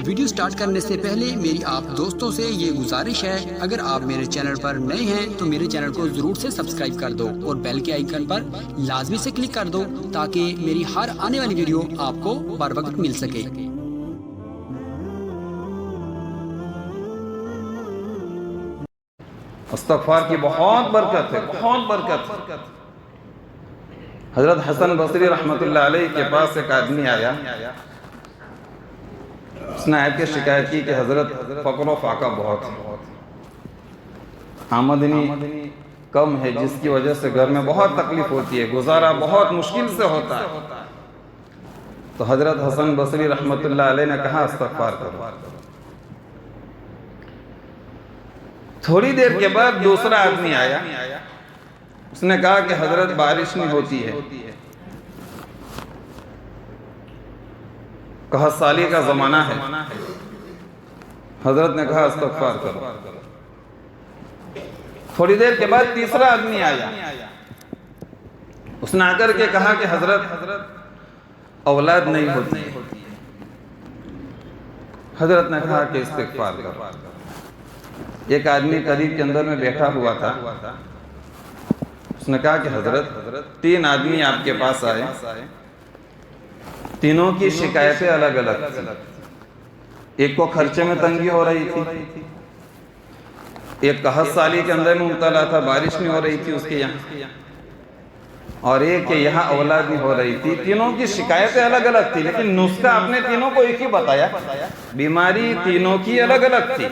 Video start کرنے سے پہلے میری آپ دوستوں سے یہ گزارش ہے، اگر آپ میرے چینل پر نئے ہیں تو میرے چینل کو ضرور سے سبسکرائب کر دو اور بیل کے آئیکن پر لازمی سے کلک کر دو تاکہ میری ہر آنے والی ویڈیو آپ کو بر وقت مل سکے۔ استغفار کی بہت برکت ہے، بہت برکت ہے۔ حضرت حسن بصری رحمت اللہ علیہ کے پاس ایک آدمی آیا، اس نے آیت کی شکایت کی کہ حضرت فقر و فاقہ بہت ہے، آمدنی کم ہے، جس کی وجہ سے گھر میں بہت تکلیف ہوتی ہے، گزارا بہت مشکل سے ہوتا ہے۔ تو حضرت حسن بصری رحمت اللہ علیہ نے کہا استغفار کرو۔ تھوڑی دیر کے بعد دوسرا آدمی آیا، اس نے کہا کہ حضرت بارش نہیں ہوتی ہے، قحط سالی کا زمانہ ہے۔ حضرت نے کہا استغفار کرو۔ تھوڑی دیر کے بعد تیسرا آدمی آیا، اس نے آ کر کے کہا کہ حضرت اولاد نہیں ہوتی ہے۔ حضرت نے کہا کہ استغفار کرو۔ ایک آدمی قریب کے اندر میں بیٹھا ہوا تھا، اس نے کہا کہ حضرت 3 آدمی آپ کے پاس آئے، تینوں کی شکایتیں الگ الگ تھیں۔ ایک کو خرچے میں تنگی ہو رہی تھی، ایک قحط سالی کے اندر میں مبتلا تھا، بارش نہیں ہو رہی تھی اس کے یہاں، اور ایک کے یہاں اولاد نہیں ہو رہی تھی۔ تینوں کی شکایتیں الگ الگ تھی، لیکن نسخہ آپ نے تینوں کو ایک ہی بتایا۔ بیماری تینوں کی الگ الگ تھی،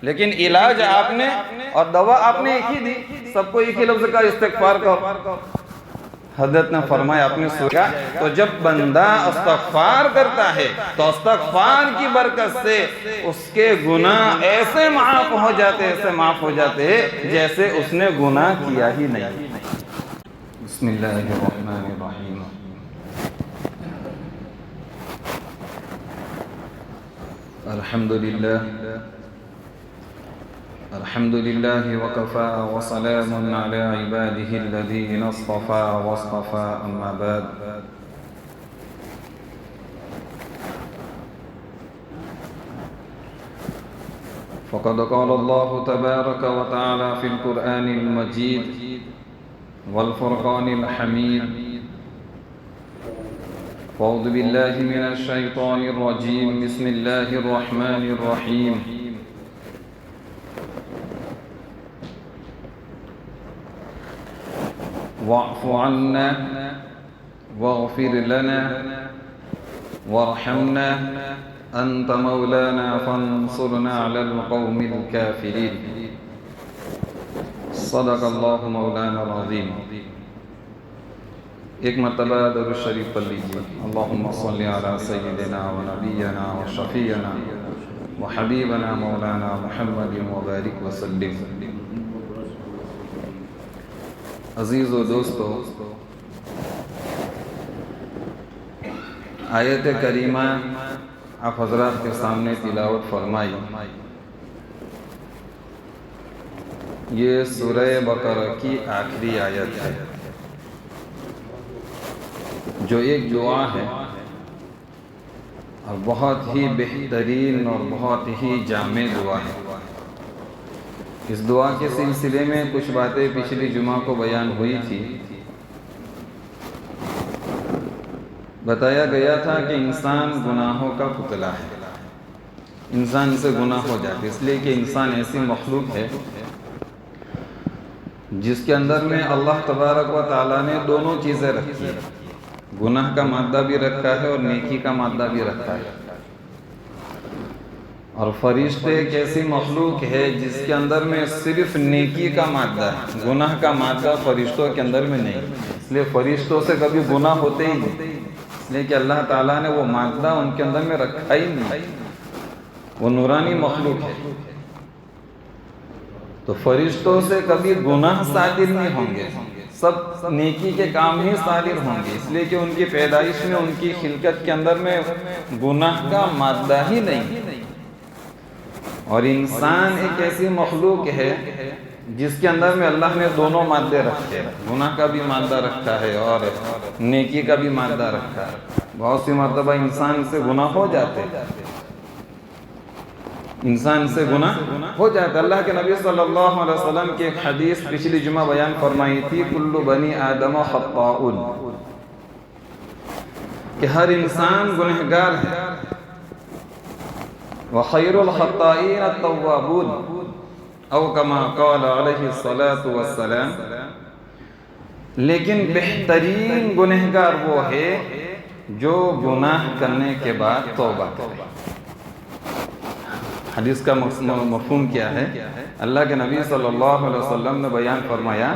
لیکن علاج آپ نے اور دوا آپ نے ایک ہی دی، سب کو ایک ہی لفظ کا استغفار کرو۔ حضرت نے فرمایا آپ نے سوچا، تو جب بندہ استغفار کرتا ہے تو استغفار کی برکت سے اس کے گناہ ایسے معاف ہو جاتے ہیں جیسے اس نے گناہ کیا ہی نہیں۔ بسم اللہ الرحمن الرحیم۔ الحمد لله وكفى وسلام على عباده الذين اصطفى واصطفى، أما بعد فقد قال الله تبارك وتعالى في القرآن المجيد والفرقان الحميد: أعوذ بالله من الشيطان الرجيم، بسم الله الرحمن الرحيم. واعف عنا واغفر لنا وارحمنا أنت مولانا فانصرنا على القوم الكافرين. صدق اللہ مولانا العظیم۔ ایک مرتبہ درود شریف پڑھ لیجیے۔ اللہم صلی علی سیدنا و نبینا و شفیعنا و حبیبنا مولانا محمد مبارک وسلم۔ عزیز و دوستو، آیت کریمہ آپ حضرات کے سامنے تلاوت فرمائی، یہ سورہ بقرہ کی آخری آیت ہے، جو ایک دعا ہے اور بہت ہی بہترین اور بہت ہی جامع دعا ہے۔ اس دعا کے سلسلے میں کچھ باتیں پچھلی جمعہ کو بیان ہوئی تھی۔ بتایا گیا تھا کہ انسان گناہوں کا پتلا ہے، انسان سے گناہ ہو جاتے، اس لیے کہ انسان ایسی مخلوق ہے جس کے اندر میں اللہ تبارک و تعالیٰ نے دونوں چیزیں رکھی ہیں، گناہ کا مادہ بھی رکھا ہے اور نیکی کا مادہ بھی رکھا ہے۔ اور فرشتے ایک ایسی مخلوق ہے جس کے اندر میں صرف نیکی کا مادہ ہے، گناہ کا مادہ فرشتوں کے اندر میں نہیں، اس لیے فرشتوں سے کبھی گناہ ہوتے ہی نہیں، اس لیے کہ اللہ تعالیٰ نے وہ مادہ ان کے اندر میں رکھا ہی نہیں، وہ نورانی مخلوق ہے۔ تو فرشتوں سے کبھی گناہ صادر نہیں ہوں گے، سب نیکی کے کام ہی صادر ہوں گے، اس لیے کہ ان کی پیدائش میں، ان کی خلقت کے اندر میں گناہ کا مادہ ہی نہیں۔ اور انسان ایک ایسی مخلوق ہے جس کے اندر میں اللہ نے دونوں مادے رکھے ہیں، گناہ کا بھی مادہ رکھا ہے اور نیکی کا بھی مادہ رکھا ہے۔ بہت سی مرتبہ انسان سے گناہ ہو جاتے ہیں، انسان سے گناہ ہو جاتا ہے۔ اللہ کے نبی صلی اللہ علیہ وسلم کی ایک حدیث پچھلی جمعہ بیان فرمائی تھی، کل بنی آدم خطاؤن، کہ ہر انسان گنہگار ہے، وخیر الخطائین التوابون، او کما قال علیہ الصلاۃ والسلام، لیکن بہترین گنہگار وہ ہے جو گناہ کرنے کے بعد توبہ کرے۔ حدیث کا مفہوم کیا ہے؟ اللہ کے نبی صلی اللہ علیہ وسلم نے بیان فرمایا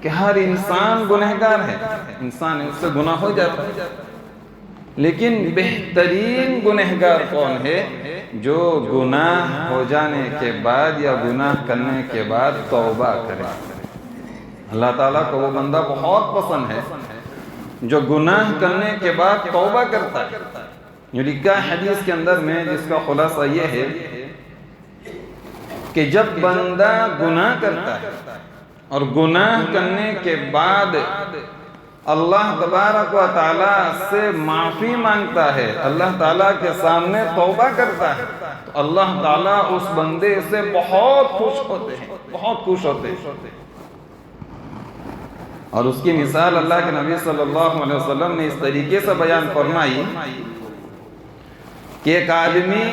کہ ہر انسان گنہگار ہے، انسان اس سے گناہ ہو جاتا ہے، لیکن بہترین گنہگار کون ہے؟ جو گناہ ہو جانے کے بعد یا گناہ کرنے کے بعد توبہ کرے۔ اللہ تعالیٰ کو وہ بندہ بہت پسند ہے جو گناہ کرنے کے بعد توبہ کرتا ہے۔ جو لکھا ہے حدیث کے اندر میں، جس کا خلاصہ یہ ہے کہ جب بندہ گناہ کرتا ہے اور گناہ کرنے کے بعد اللہ تبارک و تعالیٰ سے معافی مانگتا ہے، اللہ تعالیٰ کے سامنے توبہ کرتا ہے، تو اللہ تعالیٰ اس بندے سے بہت خوش ہوتے ہیں، بہت خوش ہوتے ہیں۔ اور اس کی مثال اللہ کے نبی صلی اللہ علیہ وسلم نے اس طریقے سے بیان فرمائی کہ ایک آدمی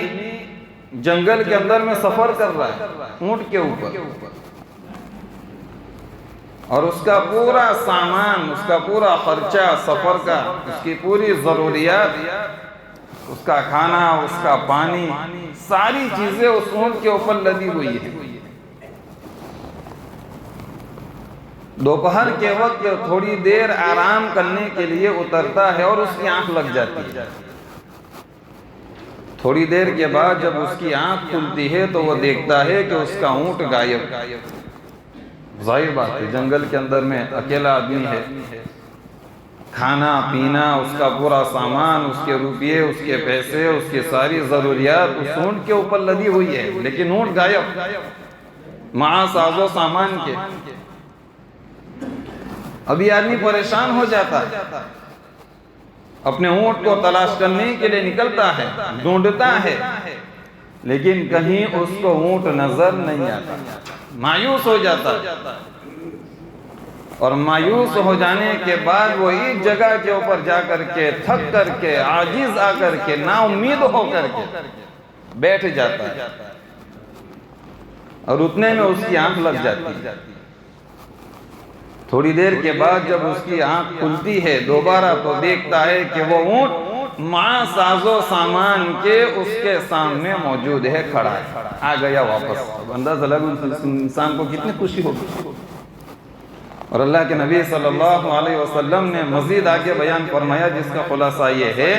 جنگل کے اندر میں سفر کر رہا ہے اونٹ کے اوپر، اور اس کا پورا سامان، اس کا پورا خرچہ سفر کا، اس کی پوری ضروریات، اس کا کھانا، اس کا پانی، ساری چیزیں اس اونٹ کے اوپر لدی ہوئی ہیں۔ دوپہر کے وقت تھوڑی دیر آرام کرنے کے لیے اترتا ہے اور اس کی آنکھ لگ جاتی ہے۔ تھوڑی دیر کے بعد جب اس کی آنکھ کھلتی ہے تو وہ دیکھتا ہے کہ اس کا اونٹ غائب۔ ظاہر بات ہے، جنگل کے اندر میں اکیلا آدمی ہے، کھانا پینا، اس کا پورا سامان، اس کے روپیے، اس کے پیسے، اس کی ساری ضروریات اس اونٹ کے اوپر لدی ہوئی ہے، لیکن اونٹ غائب، مع ساز و سامان کے۔ ابھی آدمی پریشان ہو جاتا ہے، اپنے اونٹ کو تلاش کرنے کے لیے نکلتا ہے، ڈھونڈتا ہے، لیکن کہیں اس کو اونٹ نظر نہیں آتا، مایوس ہو جاتا ہے۔ اور مایوس ہو جانے کے بعد وہ ایک جگہ کے اوپر جا کر کے تھک کر کے عاجز آ کر کے نا امید ہو کر کے بیٹھ جاتا ہے، اور اتنے میں اس کی آنکھ لگ جاتی ہے۔ تھوڑی دیر کے بعد جب اس کی آنکھ کھلتی ہے دوبارہ تو دیکھتا ہے کہ وہ اونٹ مع ساز و سامان کے اس کے سامنے موجود ہے، کھڑا ہے، آ گیا واپس۔ اندازہ لگا اس انسان کو کتنی خوشی ہوگی۔ اور اللہ کے نبی صلی اللہ علیہ وسلم نے مزید آگے بیان فرمایا، جس کا خلاصہ یہ ہے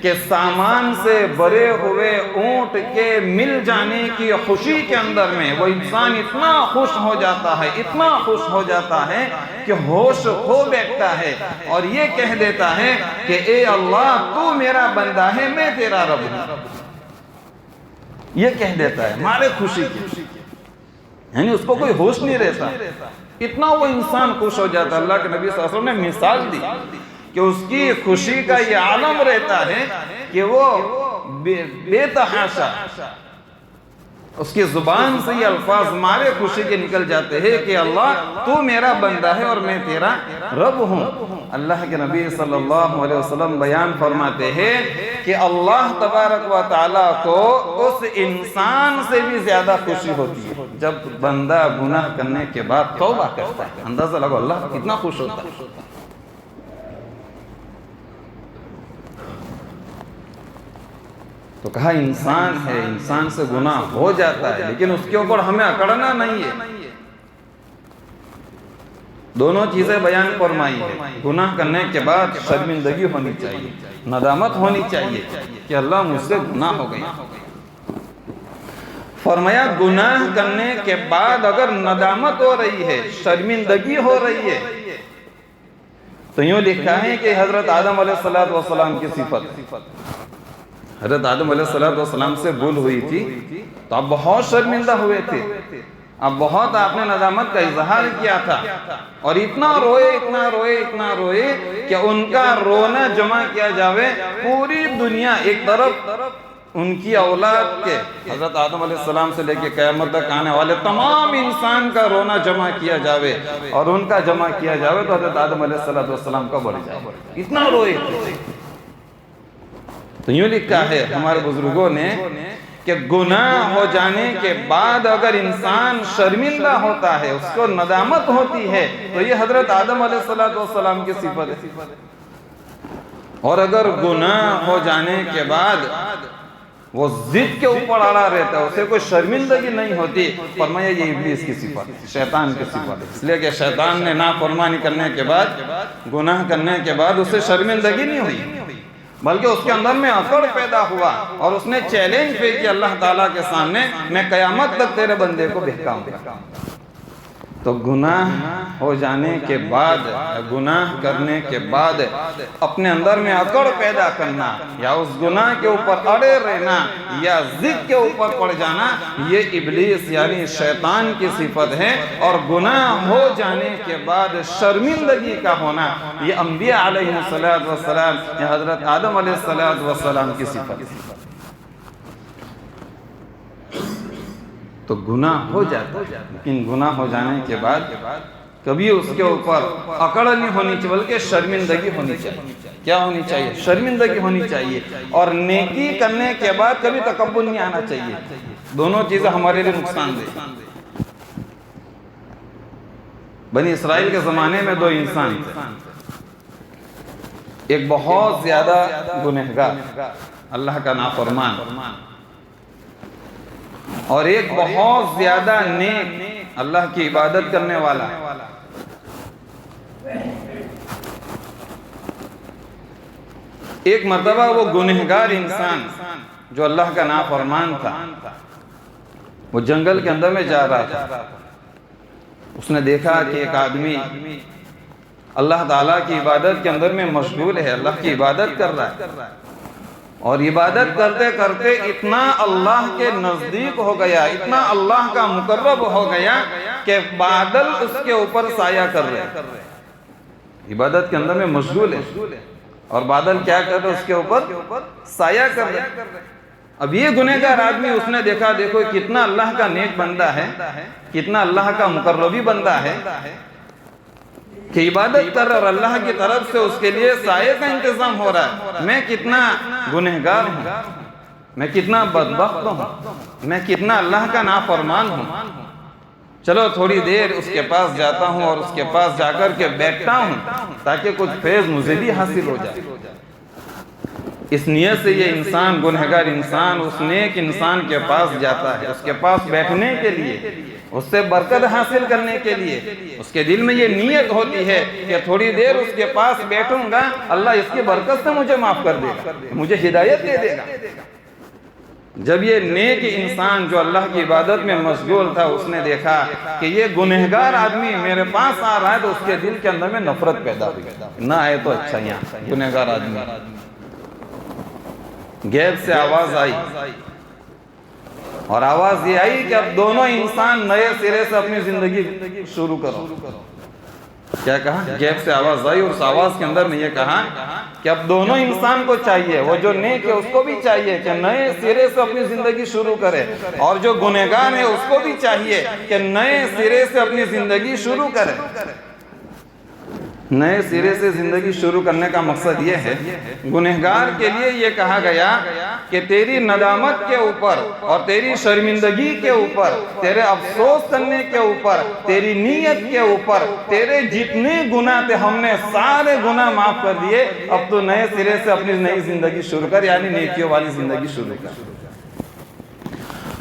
کہ سامان سے بھرے ہوئے اونٹ کے مل جانے کی خوشی کے اندر میں وہ انسان اتنا خوش ہو جاتا ہے، اتنا خوش ہو جاتا ہے کہ ہوش کھو بیٹھتا ہے اور یہ کہہ دیتا ہے کہ اے اللہ، تو میرا بندہ ہے، میں تیرا رب ہوں۔ یہ کہہ دیتا ہے مارے خوشی کی، یعنی اس کو کوئی ہوش نہیں رہتا، اتنا وہ انسان خوش ہو جاتا ہے۔ اللہ کے نبی صلی اللہ علیہ وسلم نے مثال دی کہ اس کی خوشی کا یہ عالم رہتا ہے کہ وہ بے تحاشا اس کی زبان سے یہ الفاظ مارے خوشی کے نکل جاتے ہیں کہ اللہ، تو میرا بندہ ہے اور میں تیرا رب ہوں۔ اللہ کے نبی صلی اللہ علیہ وسلم بیان فرماتے ہیں کہ اللہ تبارک و تعالیٰ کو اس انسان سے بھی زیادہ خوشی ہوتی ہے جب بندہ گناہ کرنے کے بعد توبہ کرتا ہے۔ اندازہ لگو اللہ کتنا خوش ہوتا ہے۔ تو کہا انسان ہے، انسان سے گناہ ہو جاتا ہے، لیکن اس کے اوپر ہمیں اکڑنا نہیں ہے۔ دونوں چیزیں بیان فرمائی ہے، گناہ کرنے کے بعد شرمندگی ہونی چاہیے، ندامت ہونی چاہیے کہ اللہ مجھ سے گناہ ہو گیا۔ فرمایا گناہ کرنے کے بعد اگر ندامت ہو رہی ہے، شرمندگی ہو رہی ہے، تو یوں لکھا ہے کہ حضرت آدم علیہ السلام کی صفت، حضرت آدم علیہ السلام سے بھول ہوئی تھی تو آپ بہت شرمندہ ہوئے تھے، اب بہت آپ نے ندامت کا اظہار کیا تھا، اور اتنا روئے اتنا روئے اتنا روئے کہ ان کا رونا جمع کیا جاوے، پوری دنیا ایک طرف ان کی اولاد کے حضرت آدم علیہ السلام سے لے کے قیامت تک آنے والے تمام انسان کا رونا جمع کیا جاوے اور ان کا جمع کیا جاوے تو حضرت آدم علیہ السلام کا بڑھ جائے، اتنا روئے تھے۔ تو یوں لکھا ہے ہمارے بزرگوں نے کہ گناہ ہو جانے کے بعد اگر انسان شرمندہ ہوتا ہے، اس کو ندامت ہوتی ہے، تو یہ حضرت آدم علیہ السلام کی صفت ہے۔ اور اگر گناہ ہو جانے کے بعد وہ ضد کے اوپر اڑا رہتا ہے، اسے کوئی شرمندگی نہیں ہوتی، فرمایا یہ ابلیس کی صفت ہے، شیطان کی صفت ہے۔ اس لیے کہ شیطان نے نافرمانی کرنے کے بعد، گناہ کرنے کے بعد اسے شرمندگی نہیں ہوئی، بلکہ اس کے اندر میں اکڑ پیدا ہوا اور اس نے چیلنج پہ کیا اللہ تعالیٰ کے سامنے، میں قیامت تک تیرے بندے کو بہکاؤں گا۔ تو گناہ ہو جانے کے بعد، گناہ کرنے کے بعد اپنے اندر میں اکڑ پیدا کرنا یا اس گناہ کے اوپر اڑے رہنا یا ضد کے اوپر پڑ جانا، یہ ابلیس یعنی شیطان کی صفت ہے۔ اور گناہ ہو جانے کے بعد شرمندگی کا ہونا، یہ انبیاء علیہ السلام یا حضرت آدم علیہ السلام کی صفت ہے۔ تو گناہ ہو جاتا ہے، لیکن گناہ ہو جانے کے بعد کبھی اس کے اوپر اکڑ نہیں ہونی چاہیے، بلکہ شرمندگی ہونی چاہیے۔ کیا ہونی چاہیے؟ شرمندگی ہونی چاہیے۔ اور نیکی کرنے کے بعد کبھی تکبر نہیں آنا چاہیے۔ دونوں چیزیں ہمارے لیے نقصان دہ۔ بنی اسرائیل کے زمانے میں دو انسان تھے، ایک بہت زیادہ گنہگار، اللہ کا نافرمان، اور ایک بہت زیادہ نیک، اللہ کی عبادت کرنے والا۔ ایک مرتبہ وہ گنہگار انسان جو اللہ کا نافرمان تھا، وہ جنگل کے اندر میں جا رہا تھا۔ اس نے دیکھا کہ ایک آدمی اللہ تعالیٰ کی عبادت کے اندر میں مشغول ہے، اللہ کی عبادت کر رہا ہے، اور عبادت کرتے کرتے اتنا اللہ کے نزدیک ہو گیا، اتنا اللہ کا مقرب ہو گیا کہ بادل اس کے اوپر سایہ کر رہے۔ عبادت کے اندر میں مشغول ہے اور بادل کیا کر رہے؟ اس کے اوپر سایہ کر رہے۔ اب یہ گنہگار آدمی، اس نے دیکھا دیکھو کتنا اللہ کا نیک بندہ ہے، کتنا اللہ کا مقربی بندہ ہے کہ عبادت کر رہا اور اللہ کی طرف سے اس کے لیے سائے کا انتظام ہو رہا ہے۔ میں کتنا گنہگار ہوں، میں کتنا بدبخت ہوں، میں کتنا اللہ کا نافرمان ہوں۔ چلو تھوڑی دیر اس کے پاس جاتا ہوں اور اس کے پاس جا کر کے بیٹھتا ہوں تاکہ کچھ فیض مجھے بھی حاصل ہو جائے۔ اس نیت سے یہ انسان، گنہگار انسان، اس نیک انسان کے پاس جاتا ہے، اس کے پاس بیٹھنے کے لیے، اس سے برکت حاصل کرنے کے لیے۔ اس کے دل میں یہ نیت ہوتی ہے کہ تھوڑی دیر اس کے پاس بیٹھوں گا، اللہ اس کی برکت سے مجھے معاف کر دے گا، مجھے ہدایت دے دے گا۔ جب یہ نیک انسان جو اللہ کی عبادت میں مشغول تھا، اس نے دیکھا کہ یہ گنہگار آدمی میرے پاس آ رہا ہے، تو اس کے دل کے اندر میں نفرت پیدا ہوئی، نہ آئے تو اچھا یہاں گنہگار آدمی۔ غیب سے آواز آئی، اور آواز یہ آئی کہ اب دونوں انسان نئے سرے سے اپنی زندگی شروع کرو۔ کیا کہا؟ غیب سے آواز آئی اور اس آواز کے اندر میں یہ کہا کہ اب دونوں انسان کو چاہیے، وہ جو نیک ہے اس کو بھی چاہیے کہ نئے سرے سے اپنی زندگی شروع کرے، اور جو گنہگار ہے اس کو بھی چاہیے کہ نئے سرے سے اپنی زندگی شروع کرے۔ نئے سرے سے زندگی شروع کرنے کا مقصد یہ ہے، گنہگار کے لیے یہ کہا گیا کہ تیری ندامت کے اوپر اور تیری شرمندگی کے اوپر، تیرے افسوس کرنے کے اوپر، تیری نیت کے اوپر، تیرے جتنے گناہ تھے ہم نے سارے گناہ معاف کر دیے، اب تو نئے سرے سے اپنی نئی زندگی شروع کر، یعنی نیکیوں والی زندگی شروع کر۔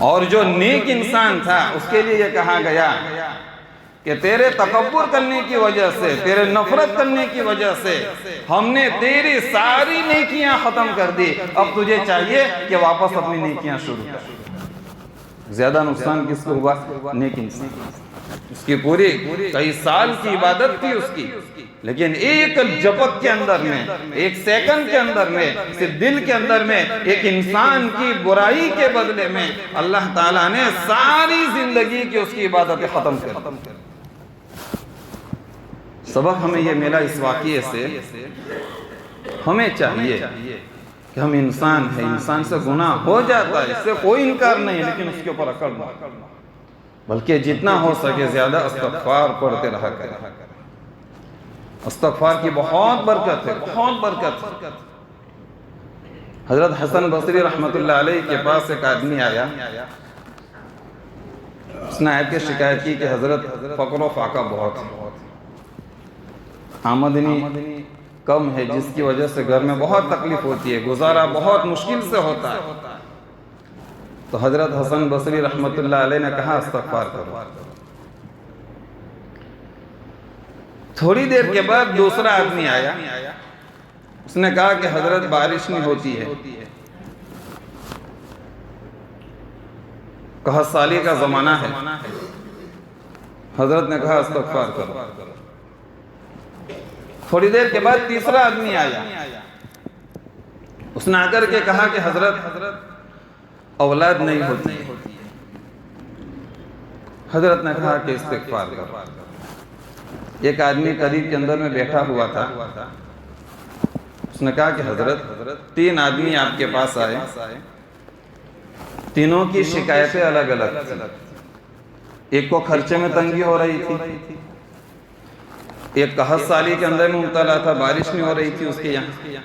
اور جو نیک انسان تھا اس کے لیے یہ کہا گیا کہ تیرے تکبر کرنے کی وجہ سے، تیرے نفرت کرنے کی وجہ سے ہم نے تیری ساری نیکیاں ختم کر دی، اب تجھے چاہیے کہ واپس اپنی نیکیاں شروع کر۔ زیادہ نقصان کس کو ہوا؟ نیک انسان۔ اس کی پوری کئی سال کی عبادت تھی اس کی، لیکن ایک جپک کے اندر میں، ایک سیکنڈ کے اندر میں، صرف دل کے اندر میں ایک انسان کی برائی کے بدلے میں اللہ تعالیٰ نے ساری زندگی کی اس کی عبادتیں ختم کر دی۔ سبق ہمیں یہ ملا اس واقعے سے، ہمیں چاہیے کہ ہم انسان ہیں، انسان سے گناہ ہو جاتا ہے، اس سے کوئی انکار نہیں ہے، لیکن اس کے اوپر عقل نہ، بلکہ جتنا ہو سکے زیادہ استغفار پڑھتے رہا کریں۔ استغفار کی بہت برکت ہے، بہت برکت ہے۔ حضرت حسن بصری رحمت اللہ علیہ کے پاس ایک آدمی آیا، اس نے آیت کی شکایت کی کہ حضرت فقر و فاقہ بہت ہے، آمدنی کم ہے، جس کی وجہ سے گھر میں بہت تکلیف ہوتی ہے، گزارا بہت مشکل سے ہوتا ہے۔ تو حضرت حسن بصری رحمت اللہ علیہ نے کہا استغفار کرو۔ تھوڑی دیر کے بعد دوسرا آدمی آیا، اس نے کہا کہ حضرت بارش نہیں ہوتی ہے، قحط سالی کا زمانہ ہے۔ حضرت نے کہا استغفار کرو۔ تھوڑی دیر کے بعد تیسرا آدمی آیا، اس نے آ کر کے کہا کہ حضرت اولاد نہیں ہوتی۔ حضرت نے کہا کہ استغفار کرو۔ ایک آدمی قریب کے اندر میں بیٹھا ہوا تھا، اس نے کہا کہ حضرت 3 آدمی آپ کے پاس آئے، تینوں کی شکایتیں الگ الگ تھیں۔ ایک کو خرچے میں تنگی ہو رہی تھی، ایک قحط سالی کے اندر میں مبتلا تھا، بارش نہیں ہو رہی تھی اس کے یہاں،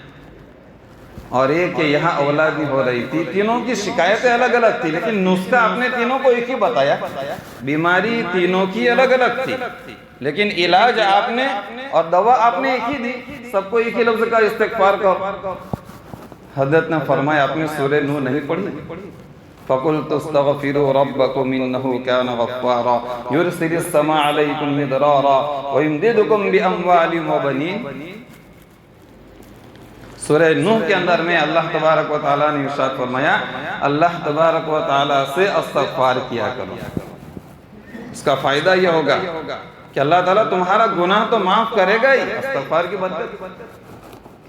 اور ایک کے یہاں اولاد نہیں ہو رہی تھی۔ تینوں کی شکایتیں الگ الگ تھی، لیکن نسخہ آپ نے تینوں کو ایک ہی بتایا۔ بیماری تینوں کی الگ الگ تھی، لیکن علاج آپ نے اور دوا آپ نے ایک ہی دی، سب کو ایک ہی لفظ کا استغفار کرو۔ حضرت نے فرمایا آپ نے سورہ نوح نہیں پڑھی؟ فَقُلْتُ اسْتَغْفِرُوا رَبَّكُمْ إِنَّهُ كَانَ غَفَّارًا يُرْسِلِ السَّمَاءَ عَلَيْكُمْ مِدْرَارًا وَيُمْدِدْكُمْ بِأَمْوَالٍ وَبَنِينَ۔ سورہ نوح کے اندر میں اللہ تبارک و تعالیٰ نے ارشاد فرمایا اللہ تبارک و تعالیٰ سے استغفار کیا کرو۔ اس کا فائدہ یہ ہوگا کہ اللہ تعالیٰ تمہارا گناہ تو معاف کرے گا ہی، استغفار کی برکت۔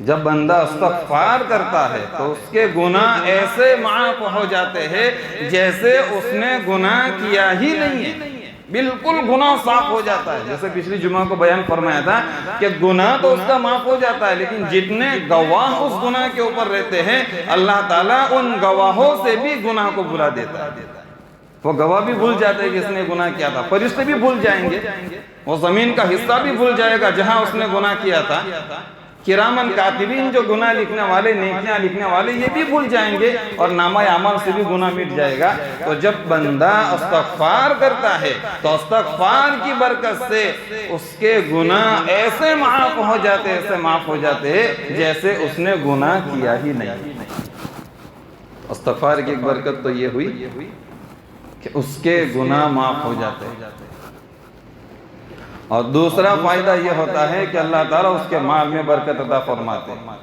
جب بندہ استغفار کرتا ہے تو اس کے گناہ ایسے معاف ہو جاتے ہیں جیسے اس نے گناہ کیا ہی نہیں ہے، بالکل گناہ صاف ہو جاتا ہے۔ جیسے پچھلی جمعہ کو بیان فرمایا تھا کہ گناہ تو اس کا معاف ہو جاتا ہے، لیکن جتنے گواہ اس گناہ کے اوپر رہتے ہیں اللہ تعالیٰ ان گواہوں سے بھی گناہ کو بھلا دیتا ہے۔ وہ گواہ بھی بھول جاتے ہیں کہ اس نے گناہ کیا تھا، فرشتے بھی بھول جائیں گے، وہ زمین کا حصہ بھی بھول جائے گا جہاں اس نے گناہ کیا تھا، کرامن کاتبین جو گناہ لکھنے والے، نیکیاں لکھنے والے، یہ بھی بھول جائیں گے اور نامہ اعمال سے بھی گناہ مٹ جائے گا۔ تو جب بندہ استغفار کرتا ہے تو استغفار کی برکت سے اس کے گناہ ایسے معاف ہو جاتے، ایسے معاف ہو جاتے ہیں جیسے اس نے گناہ کیا ہی نہیں۔ استغفار کی ایک برکت تو یہ ہوئی کہ اس کے گناہ معاف ہو جاتے ہیں، اور دوسرا فائدہ یہ ہوتا ہے کہ اللہ تعالیٰ اس کے مال میں برکت عطا فرماتے ہیں۔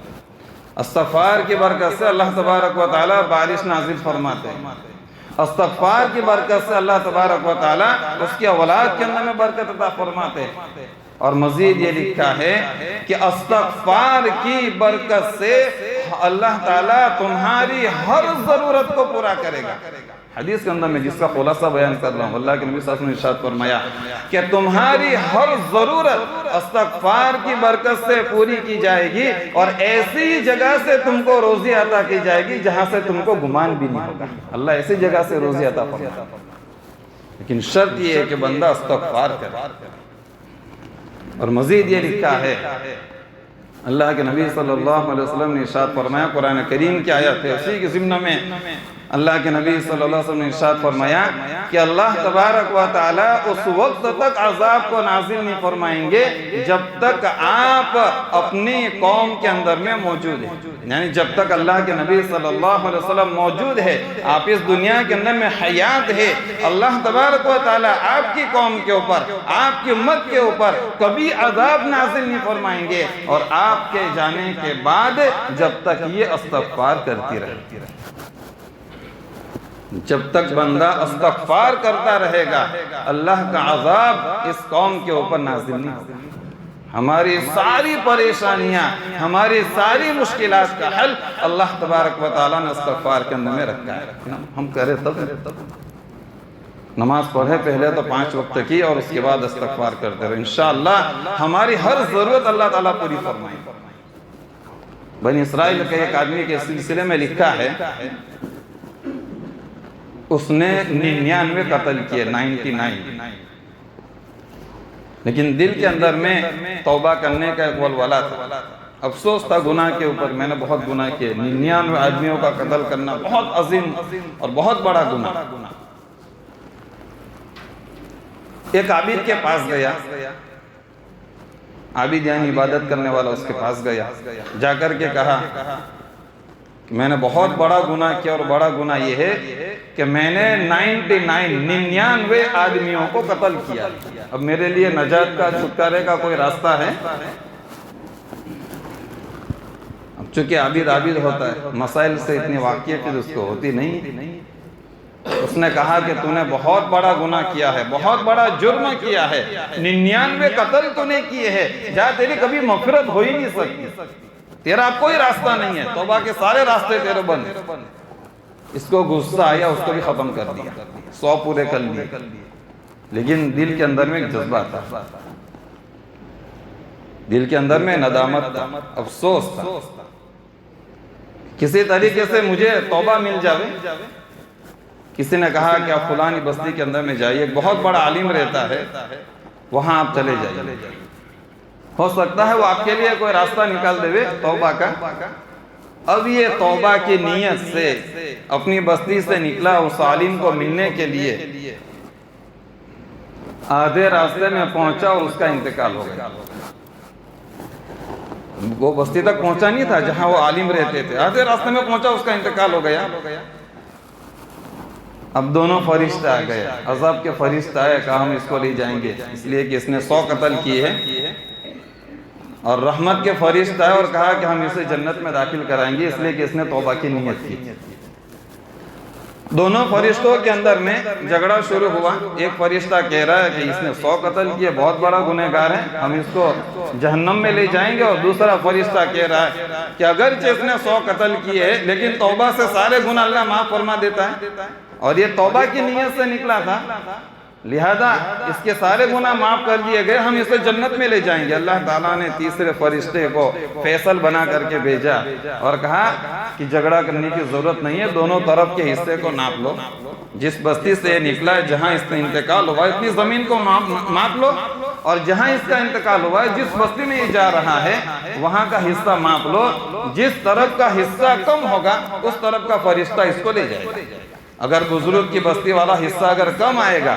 استغفار کی برکت سے اللہ تبارک و تعالیٰ بارش نازل فرماتے ہیں۔ استغفار کی برکت سے اللہ تبارک و تعالیٰ اس کی اولاد کے اندر میں برکت عطا فرماتے ہیں۔ اور مزید یہ لکھا ہے کہ استغفار کی برکت سے اللہ تعالیٰ تمہاری ہر ضرورت کو پورا کرے گا۔ حدیث کے اندر میں جس کا خلاصہ بیان کر رہا ہوں، اللہ کے نبی صلی اللہ علیہ وسلم نے ارشاد فرمایا کہ تمہاری ہر ضرورت استغفار کی برکت سے پوری کی جائے گی، اور ایسی جگہ سے تم کو روزی عطا کی جائے گی جہاں سے تم کو گمان بھی نہیں ہوگا۔ اللہ ایسی جگہ سے روزی عطا فرمائے، لیکن شرط یہ ہے کہ بندہ استغفار کرے۔ اور مزید یہ لکھا ہے اللہ کے نبی صلی اللہ علیہ وسلم نے ارشاد فرمایا، قرآن کریم کی آیت ہے، اسی کے ضمن میں اللہ کے نبی صلی اللہ علیہ وسلم نے ارشاد فرمایا کہ اللہ تبارک و تعالیٰ اس وقت تک عذاب کو نازل نہیں فرمائیں گے جب تک آپ اپنی قوم کے اندر میں موجود ہیں، یعنی جب تک اللہ کے نبی صلی اللہ علیہ وسلم موجود ہے، آپ اس دنیا کے اندر میں حیات ہے، اللہ تبارک و تعالیٰ آپ کی قوم کے اوپر، آپ کی امت کے اوپر کبھی عذاب نازل نہیں فرمائیں گے، اور آپ کے جانے کے بعد جب تک یہ استغفار کرتی رہے۔ جب تک بندہ استغفار کرتا رہے گا اللہ کا عذاب اس قوم کے اوپر نازل نہیں ہوگا۔ ہماری ساری پریشانیاں، ہماری ساری مشکلات کا حل اللہ تبارک و تعالیٰ نے استغفار کے اندر میں رکھا ہے۔ ہم کرے تب نماز پڑھے پہلے تو 5 وقت کی، اور اس کے بعد استغفار کرتے رہے، انشاءاللہ ہماری ہر ضرورت اللہ تعالیٰ پوری فرمائے۔ بنی اسرائیل کے ایک آدمی کے سلسلے میں لکھا ہے اس نے 99 قتل کیے، 99، لیکن دل کے اندر میں توبہ کرنے کا ایک ولولہ تھا، افسوس تھا گناہ کے اوپر، میں نے بہت گناہ کیے، 99 آدمیوں کا قتل کرنا بہت عظیم اور بہت بڑا گناہ۔ ایک عابد کے پاس گیا، عابد یعنی عبادت کرنے والا، اس کے پاس گیا، جا کر کے کہا کہ میں نے بہت بڑا گناہ کیا، اور بڑا گناہ یہ ہے کہ میں نے 99 آدمیوں کو قتل کیا، اب میرے لیے نجات کا، چھٹکارے کا کوئی راستہ ہے؟ اب چونکہ عابد ہوتا ہے، مسائل سے اتنی واقعیت اس کو ہوتی نہیں۔ اس نے کہا کہ تو نے بہت بڑا گناہ کیا ہے، بہت بڑا جرم کیا ہے، 99 قتل تو نے کیے ہیں، جہاں تیری کبھی مغفرت ہو ہی نہیں سکتی، تیرا اب کوئی راستہ نہیں ہے، توبہ کے سارے راستے تیرے بند۔ اس کو غصہ آیا، اس کو بھی ختم کر دیا، 100 پورے کر لیے، لیکن دل کے اندر میں ایک جذبہ تھا، دل کے اندر میں ندامت تھا، افسوس تھا، کسی طریقے سے مجھے توبہ مل جاوے۔ کسی نے کہا کہ آپ فلانی بستی کے اندر میں جائیے، ایک بہت بڑا عالم رہتا ہے، وہاں آپ چلے جائیے، ہو سکتا ہے وہ آپ کے لیے کوئی راستہ نکال دے توبہ کا۔ اب یہ توبہ کی نیت سے اپنی بستی سے نکلا، اس عالم کو ملنے کے لیے، آدھے راستے میں پہنچا اور اس کا انتقال ہو گیا۔ وہ بستی تک پہنچا نہیں تھا جہاں وہ عالم رہتے تھے، آدھے راستے میں پہنچا، اس کا انتقال ہو گیا۔ اب دونوں فرشتہ آ گئے، عذاب کے فرشتہ آئے، کہا ہم اس کو لے جائیں گے، اس لیے کہ اس نے 100 قتل کیے ہیں، اور رحمت کے فرشتہ آئے اور کہا کہ ہم اسے جنت میں داخل کرائیں گے، اس لیے کہ اس نے توبہ کی نیت کی۔ دونوں فرشتوں کے اندر میں جھگڑا شروع ہوا، ایک فرشتہ کہہ رہا ہے کہ اس نے 100 قتل کیے، بہت بڑا گنہگار ہے، ہم اس کو جہنم میں لے جائیں گے، اور دوسرا فرشتہ کہہ رہا ہے کہ اگرچہ اس نے 100 قتل کیے ہیں، لیکن توبہ سے سارے گناہ اللہ معاف فرما دیتا ہے، اور یہ توبہ کی نیت سے نکلا تھا، لہذا اس کے سارے گناہ معاف کر دیے گئے، ہم اسے جنت میں لے جائیں گے۔ اللہ تعالیٰ نے تیسرے فرشتے کو فیصل بنا کر کے بھیجا اور کہا کہ جھگڑا کرنے کی ضرورت نہیں ہے، دونوں طرف کے حصے کو ناپ لو، جس بستی سے یہ نکلا ہے، جہاں اس کا انتقال ہوا ہے، اتنی زمین کو ماپ لو، اور جہاں اس کا انتقال ہوا ہے، جس بستی میں یہ جا رہا ہے، وہاں کا حصہ ماپ لو، جس طرف کا حصہ کم ہوگا اس طرف کا فرشتہ اس کو لے جائے گا۔ اگر بزرگ کی بستی والا حصہ اگر کم آئے گا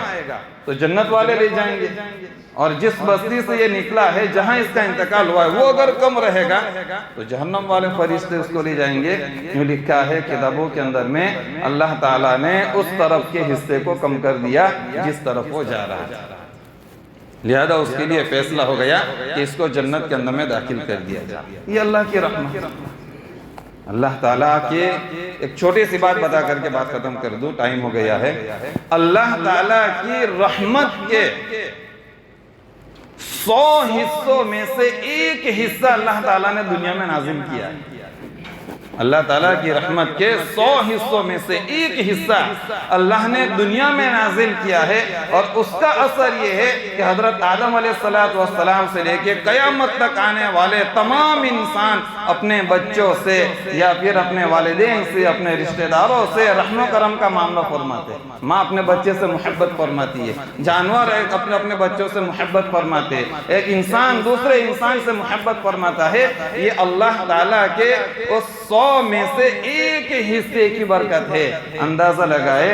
تو جنت والے لے جائیں گے، اور جس بستی سے یہ نکلا ہے، جہاں اس کا انتقال ہوا ہے، وہ اگر کم رہے گا تو جہنم والے فرشتے اس کو لے جائیں گے۔ یوں لکھا ہے کتابوں کے اندر میں، اللہ تعالیٰ نے اس طرف کے حصے کو کم کر دیا جس طرف وہ جا رہا ہے، لہذا اس کے لیے فیصلہ ہو گیا کہ اس کو جنت کے اندر میں داخل کر دیا جائے۔ یہ اللہ کی رحمت، اللہ تعالیٰ کے ایک چھوٹی سی بات بتا کر کے بات ختم کر دوں، ٹائم ہو گیا ہے۔ اللہ تعالیٰ کی رحمت کے 100 حصوں میں سے ایک حصہ اللہ تعالیٰ نے دنیا میں نازل کیا ہے۔ اللہ تعالیٰ کی رحمت کے 100 حصوں میں سے ایک حصہ اللہ نے دنیا میں نازل کیا ہے، اور اس کا اثر یہ ہے کہ حضرت آدم علیہ السلام سے لے کے قیامت تک آنے والے تمام انسان اپنے بچوں سے یا پھر اپنے والدین سے، اپنے رشتہ داروں سے رحم و کرم کا معاملہ فرماتے ہیں۔ ماں اپنے بچے سے محبت فرماتی ہے، جانور اپنے بچوں سے محبت فرماتے ہیں، ایک انسان دوسرے انسان سے محبت فرماتا ہے۔ یہ اللہ تعالیٰ کے اس 100 میں سے ایک حصے کی برکت ہے۔ اندازہ لگائے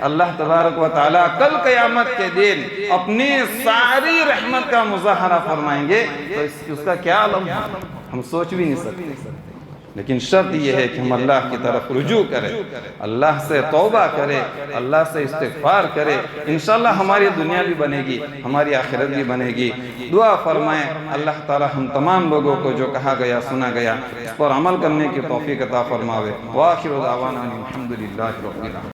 اللہ تبارک و تعالیٰ کل قیامت کے دن اپنی ساری رحمت کا مظاہرہ فرمائیں گے، تو اس کا کیا عالم ہے، ہم سوچ بھی نہیں سکتے۔ لیکن شرط یہ ہے کہ ہم اللہ کی طرف رجوع کریں، اللہ سے توبہ کریں، اللہ سے استغفار کریں، انشاءاللہ ہماری دنیا بھی بنے گی، ہماری آخرت بھی بنے گی۔ دعا فرمائیں اللہ تعالی ہم تمام لوگوں کو جو کہا گیا سنا گیا اس پر عمل کرنے کی توفیق عطا فرماوے۔ وآخر دعوانا الحمدللہ رب العالمین۔